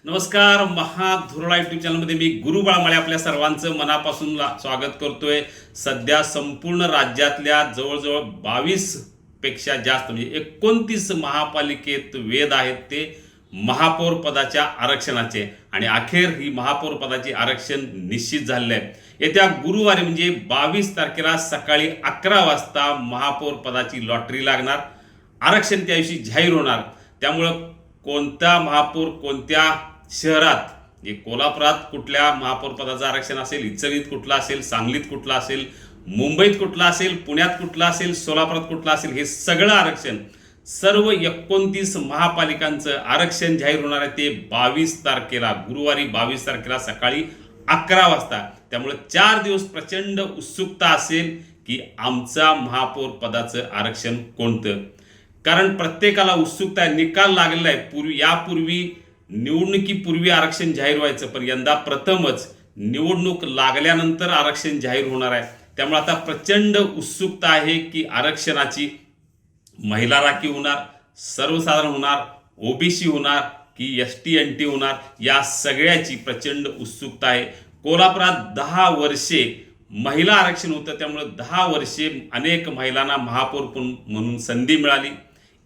नमस्कार. महाधुरळा यूट्यूब चॅनलमध्ये मी गुरु बाळमाळे आपल्या सर्वांचं मनापासून स्वागत करतोय. सध्या संपूर्ण राज्यातल्या जवळजवळ 22 पेक्षा जास्त म्हणजे 29 महापालिकेत वेध आहेत ते महापौर पदाच्या आरक्षणाचे आणि अखेर ही महापौर पदाचे आरक्षण निश्चित झालेले आहे. येत्या गुरुवारी म्हणजे 22 तारखेला सकाळी 11 वाजता महापौर पदाची लॉटरी लागणार. आरक्षण त्या दिवशी जाहीर होणार. त्यामुळं कोणता महापौर कोणत्या शहरात म्हणजे कोल्हापुरात कुठल्या महापौर पदाचं आरक्षण असेल, इचलकरंजीत कुठलं असेल, सांगलीत कुठलं असेल, मुंबईत कुठलं असेल, पुण्यात कुठलं असेल, सोलापुरात कुठलं असेल, हे सगळं आरक्षण सर्व 29 महापालिकांचं आरक्षण जाहीर होणार आहे ते 22 तारखेला गुरुवारी 22 तारखेला सकाळी 11 वाजता. त्यामुळे 4 दिवस प्रचंड उत्सुकता असेल की आमचा महापौर पदाचं आरक्षण कोणतं. कारण प्रत्येकाला उत्सुकता आहे. निकाल लागलेला आहे. यापूर्वी निवडणुकीपूर्वी आरक्षण जाहीर व्हायचं, पण यंदा प्रथमच निवडणूक लागल्यानंतर आरक्षण जाहीर होणार आहे. त्यामुळे आता प्रचंड उत्सुकता आहे की आरक्षणाची महिला राखीव होणार, सर्वसाधारण होणार, ओबीसी होणार की एसटी एनटी होणार, या सगळ्याची प्रचंड उत्सुकता आहे. कोल्हापुरात 10 वर्षे महिला आरक्षण होतं. त्यामुळे 10 वर्षे अनेक महिलांना महापौर म्हणून संधी मिळाली.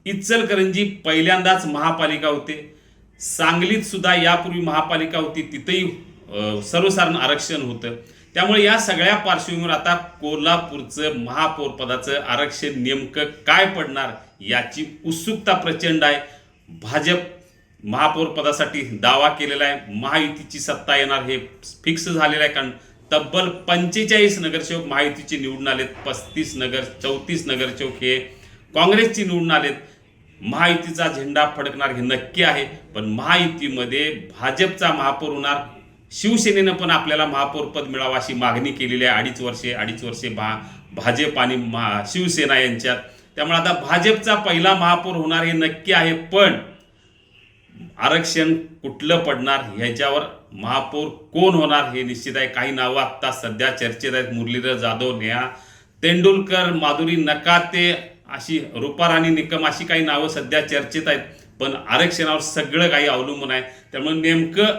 इचलकरंजी पहिल्यांदाच महापालिका होते. सांगलीत सुद्धा यापूर्वी महापालिका होती, तिथेही सर्वसाधारण आरक्षण होतं. त्यामुळे या सगळ्या पार्श्वभूमीवर आता कोल्हापूरचं महापौर पदाचं आरक्षण नेमकं काय पडणार याची उत्सुकता प्रचंड आहे. भाजप महापौर पदासाठी दावा केलेला आहे. महायुतीची सत्ता येणार हे फिक्स झालेलं आहे. कारण तब्बल 45 नगरसेवक महायुतीचे निवडून आलेत. 34 नगरसेवक हे काँग्रेसची निवडून आलेत. महायुतीचा झेंडा फडकणार हे नक्की आहे. पण महायुतीमध्ये भाजपचा महापौर होणार. शिवसेनेनं पण आपल्याला महापौर पद मिळावं अशी मागणी केलेली आहे. अडीच वर्षे भाजप आणि शिवसेना यांच्यात. त्यामुळे आता भाजपचा पहिला महापौर होणार हे नक्की आहे. पण आरक्षण कुठलं पडणार ह्याच्यावर महापौर कोण होणार हे निश्चित आहे. काही नावं आत्ता सध्या चर्चेत आहेत. मुरलीधर जाधव, नेहा तेंडुलकर, माधुरी नकाते, अशी रूपाराणी निकम, अशी काही नावं सध्या चर्चेत आहेत. पण आरक्षणावर सगळं काही अवलंबून आहे. त्यामुळे नेमकं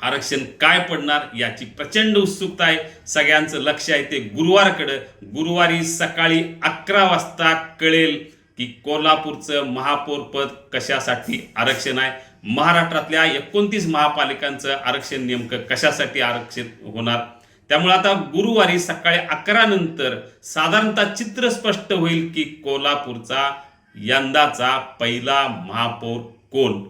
आरक्षण काय पडणार याची प्रचंड उत्सुकता आहे. सगळ्यांचं लक्ष आहे ते गुरुवारकडं. गुरुवारी सकाळी 11 वाजता कळेल की कोल्हापूरचं महापौर पद कशासाठी आरक्षण आहे. महाराष्ट्रातल्या 29 महापालिकांचं आरक्षण नेमकं कशासाठी आरक्षित होणार. त्यामुळे आता गुरुवारी सकाळी 11 नंतर साधारणतः चित्र स्पष्ट होईल की कोल्हापूरचा यंदाचा पहिला महापौर कोण.